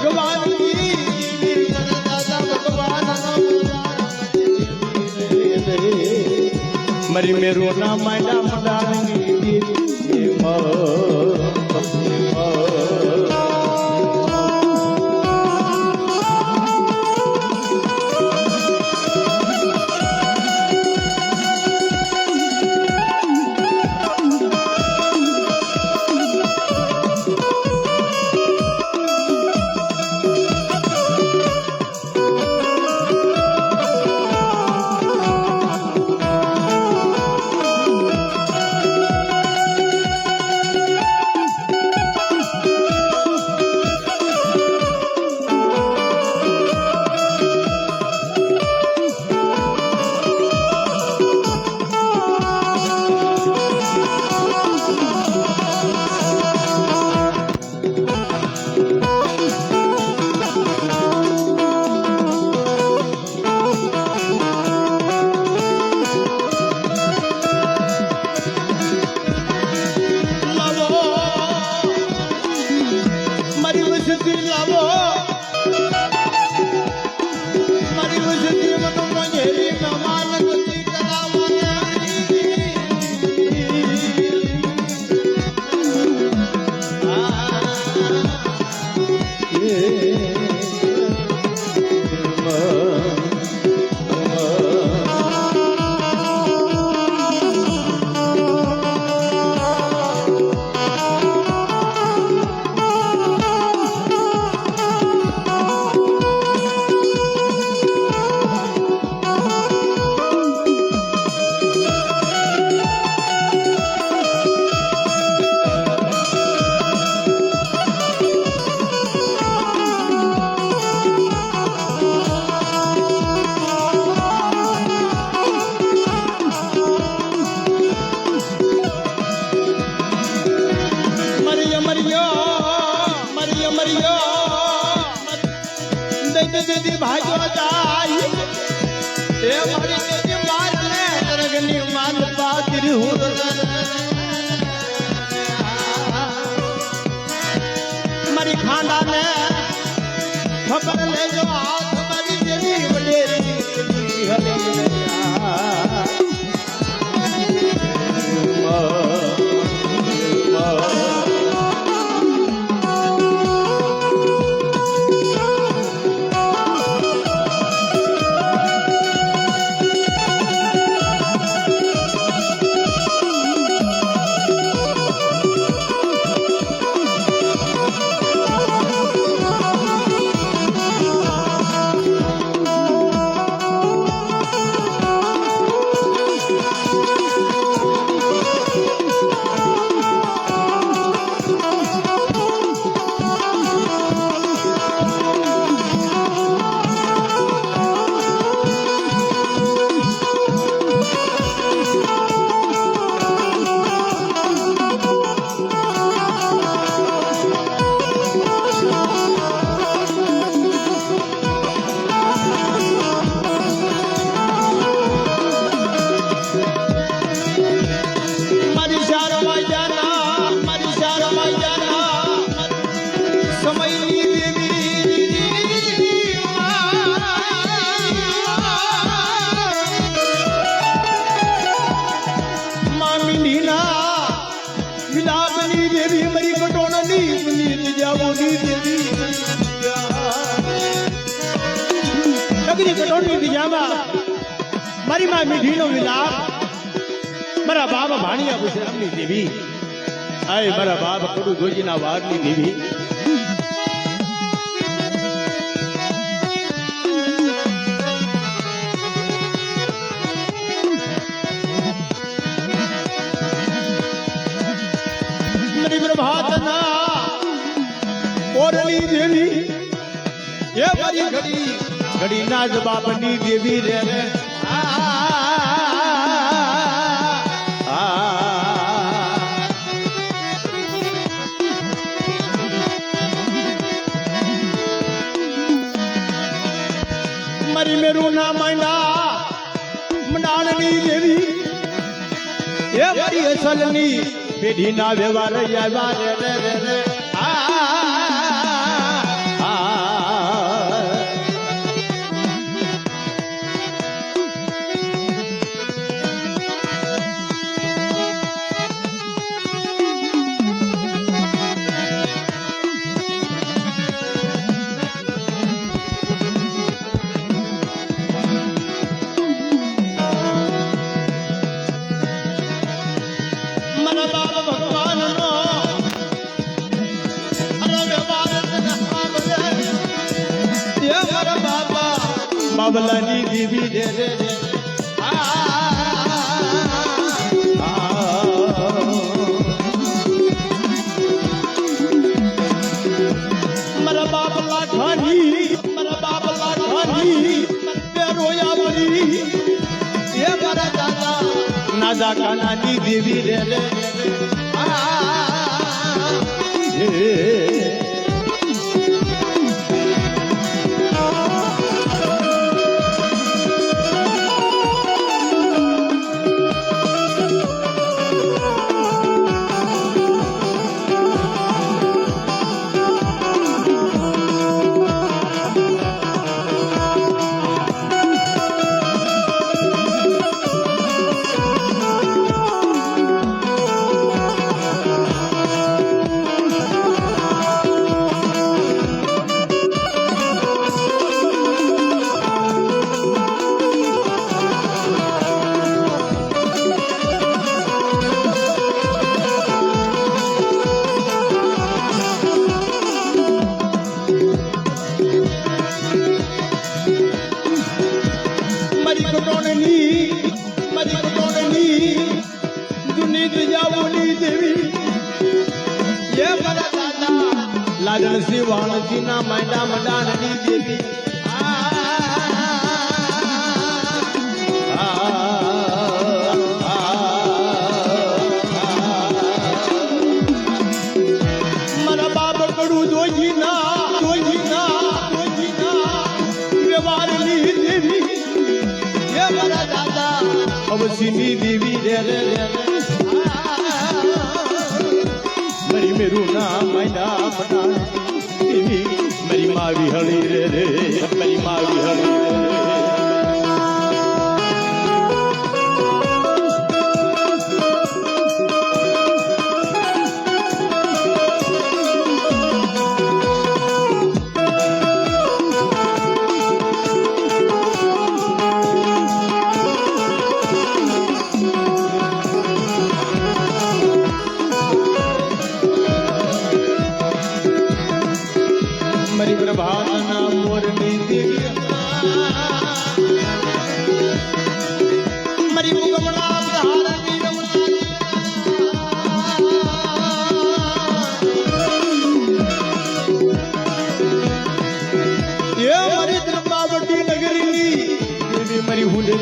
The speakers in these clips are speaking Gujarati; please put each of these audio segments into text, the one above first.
ભગવાન મરી મેરું ના માંડા મંડાણી ભાગ્યો જાય એ મારી મારને રગની માન પાકરી હું મારી ખાંડાને ખબર લેજો હાથ મારી જેવી વડેરી હલે મારી માં મીઠીનો વિલાપ મારા બાપ ભાણિયા વિશ્રામની દેવી આય મારા બાપ કડુ જોજીના વારની દેવી મારી પ્રભાતના ઓરલી દેવી એ મારી ઘડી ના જ બાપની દેવી રે મારી મેરું ના માંડા મંડાણની દેવી એ મારી અસલની પેઢી ના વ્યવહાર આવ્યા રે રે રે બાબલાની દેવી રે રે રે મારા બાબલા ખાની મારા બાબલા ખાની તે રોયા બની એ મારા દાદા નાદા કાનાની દેવી રે રે લાડણ શ્રી વાણજી ના માંડા મંડાણની દેવી મારા બાપ કડું જોઈ ના વ્યવહારની દેવી એ મારા દાદા અવસીની દેવી રે રે રે મરી મેરું ના માંડા મંડાણની મારી માવી હળી રે રે મારી માવી હળી રે મારી પ્રભાતના મોરની દેવી મારી મુગમણા સહારાની એ મારી ત્રંબાવટી નગરીની દેવી મારી હુંડે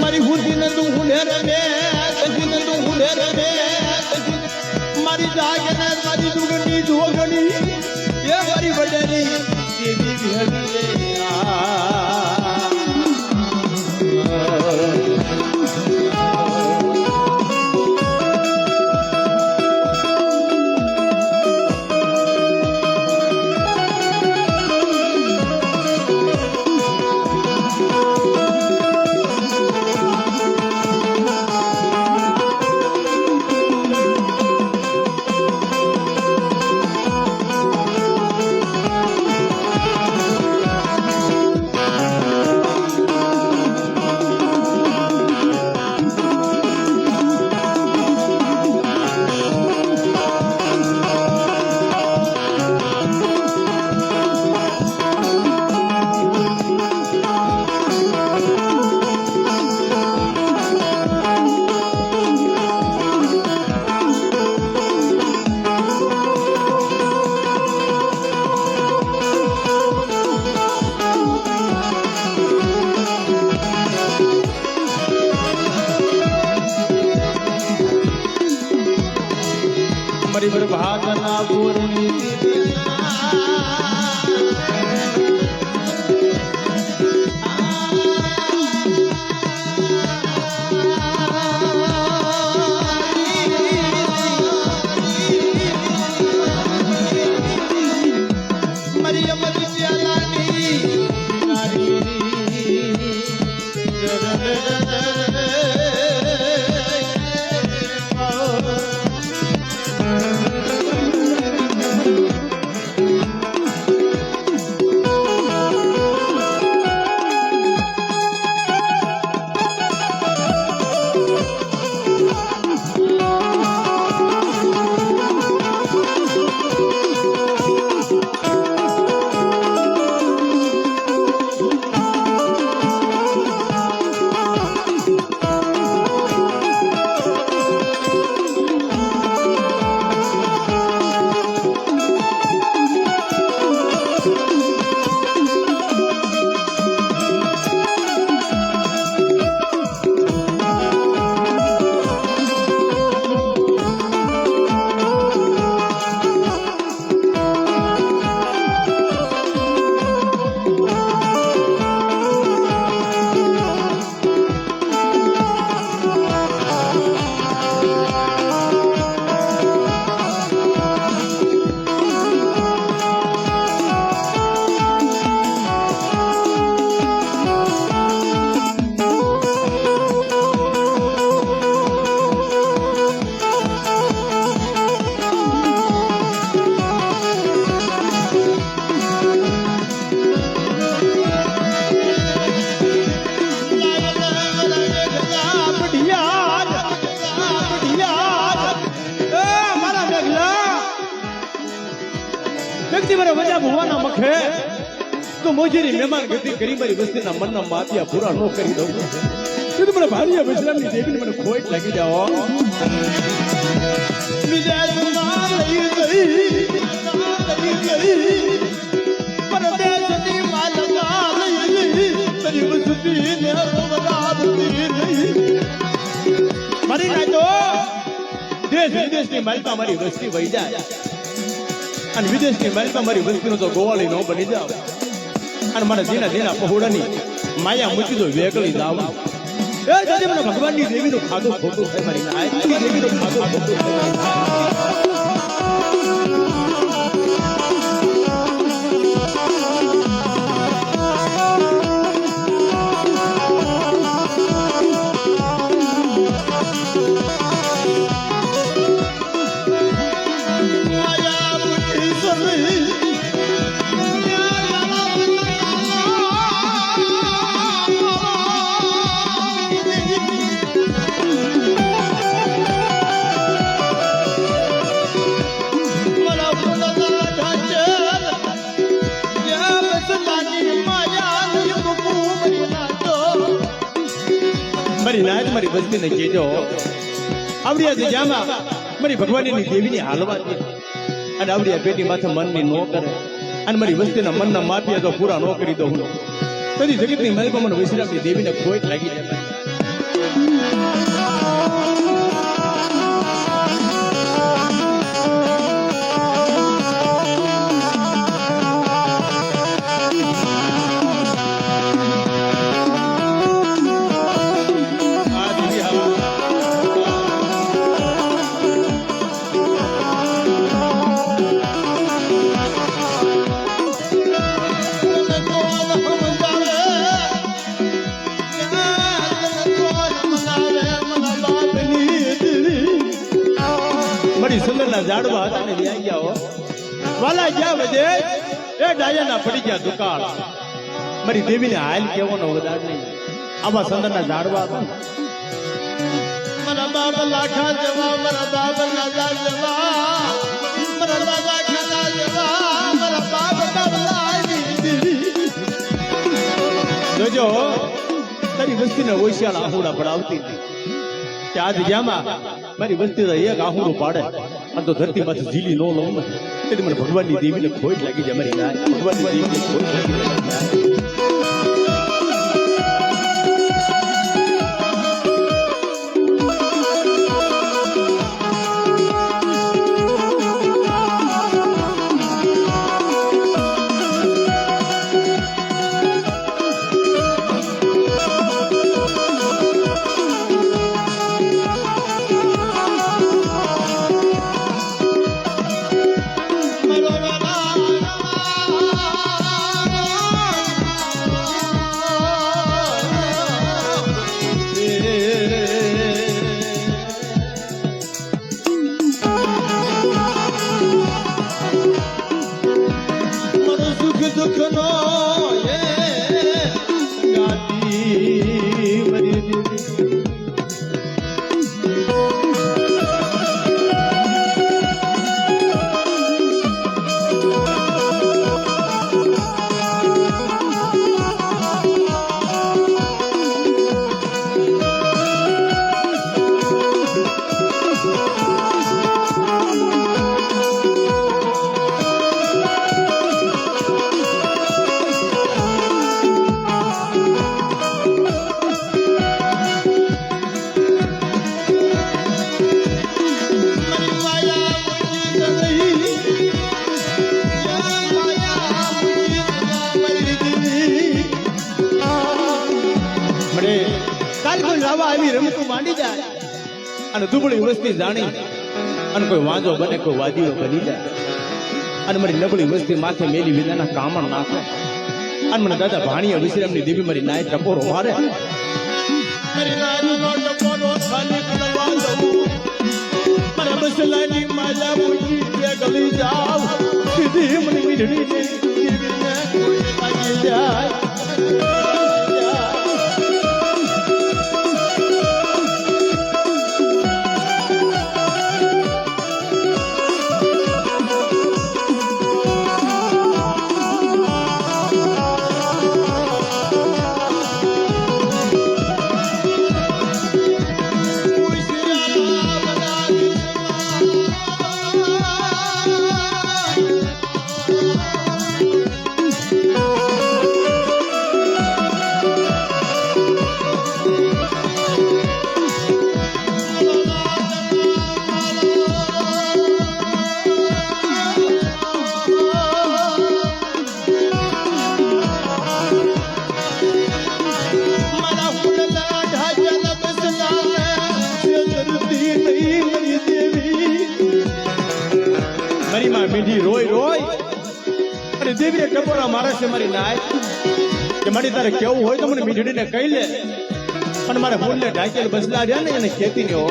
મારી હુંડી ને તું હુંડે રે મારી જાગને મારી દુગની જોગણી એ મારી વડેરી દેવી વિહળી મારી પ્રભાતના પૂર્ણિ મારી અમર વિદ્યાલાની શક્તિ મારા વજા ભુવાના મખે તો મોજીની મહેમાન ગતિ કરી મારી વસ્તીના મનના માથિયા પૂરા ન કરી દઉં તો મને ભારીયા વિશ્રામની દેવીને મને ખોટ લાગી જાઓ વિજય સુના લઈ ગઈ પરદેશની માલકા લઈ તરી વસ્તીને રોવડાવતી રહી મારી નાતો દેશ વિદેશની માલકા મારી વસ્તી વહી જાય અને વિદેશની માલકા મારી વસ્તીનો તો ગોવાળી ન બની જાવ અને મારા ધીના પહોળાની માયા મૂકી દો વેગળી જાવ એ જજે મને ભગવાનની દેવીનું ખાધું ખોટું થાય મારી નાયકની દેવીનું ખાધું ખોટું થાય મારી નાયક મારી વસ્તીને કહેજો આવડિયા જગ્યામાં મારી ભગવાનની દેવીની હાલવા દે અને આવડિયા પેટી માથે મનની નો કરે અને મારી વસ્તીના મનના માફિયા તો પૂરા ન કરી દઉં તેથી જગતની માલિકા મને વિશ્રામની દેવીને ખોટ લાગી જાય સંગરના ઝાડવા હતા ને વ્યાઈ ગયા વાલા ગયા વધે એ ડાયાના પડી ગયા દુકાળ મારી દેવીને હાલ કેવાનો વધાર નહીં આવા સંગરના ઝાડવા હતા મારા બાપ લાખા જવા મારા બાપ નાજા જવા મારા દાદા ખાના જવા મારા બાપ ડબલાઈ જોજો તારી વસ્તીને ઓશિયાળ આહુડા પડાવતી હતી કે આજ જ્યાંમાં મારી વસ્તી એક આહુડું પાડે અને તો ધરતી માંથી ઝીલી નો લઉં ને તેથી મને ભગવાનની દેવીને ખોટ લાગી જાય મારી ભગવાનની દેવીને ખોટ લાગી જાય રમતું માંડી જાય અને દુબળી વસ્તી જાણી અને કોઈ વાંજો બને કોઈ વાદીઓ બની જાય અને મારી નબળી વસ્તી માથે મેલી વિનાના કામણ નાખે અને મને દાદા ભાણિયા વિશ્રામની દેવી મારી નાય ટપોરો મારે મારી નાયનો ટપોરો ખાલી કરવા દઉં મારા બસલાની માલા પૂછી બે ગલી જાવ સીધી મને મીઠડી દેવીને લાગી જાય મીંઢી રોય રોય અને દેવીને ટપોરા મારે છે મારી નાય કે મારી તારે કેવું હોય તો મને મીંઢડીને કહી લે અને મારે ફૂલને ઢાંકેલ બસલા રહ્યા ને એને ખેતી ને હો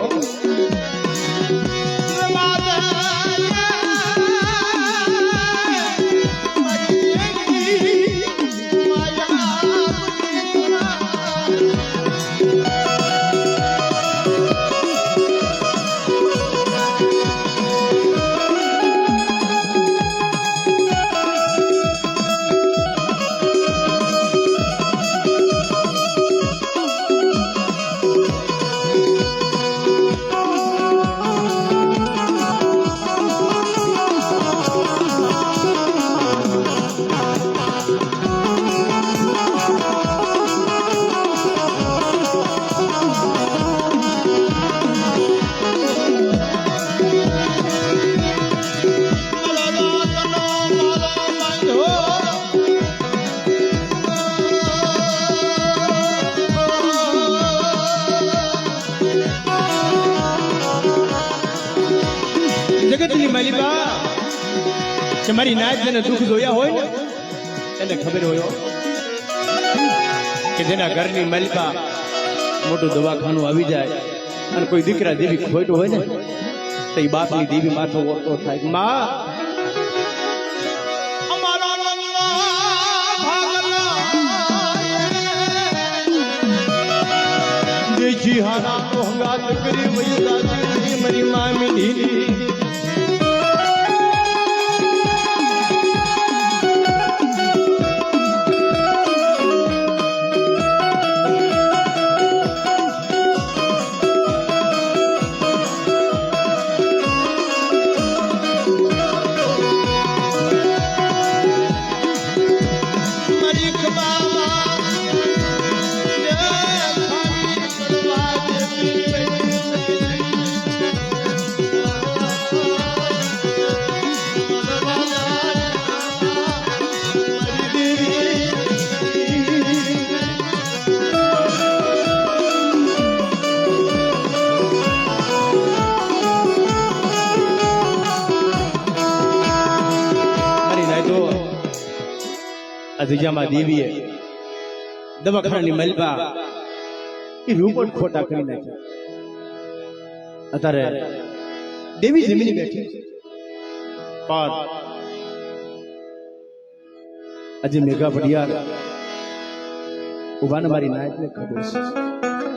જગતની માલિકા કે મારી નાચ જેને દુઃખ જોયા હોય ને એને ખબર હોય કે જેના ઘરની માલિકા મોટું દવાખાનું આવી જાય અને કોઈ દીકરા દેવી ખોટું હોય ને તો એ બાપની દેવી માથો ઓળતો થાય માં જી હારા તો હંગાત કરી વયું દાદી મારી મામી ઢીલી અજિયામાં દેવીએ દવાખાનાની મલબા એ રૂપોટ ખોટા કરી નાખ્યા અત્યારે દેવી જમીને બેઠી પણ આજે મેઘા પડિયાર ઉભાને મારી નાયકને ખબર છે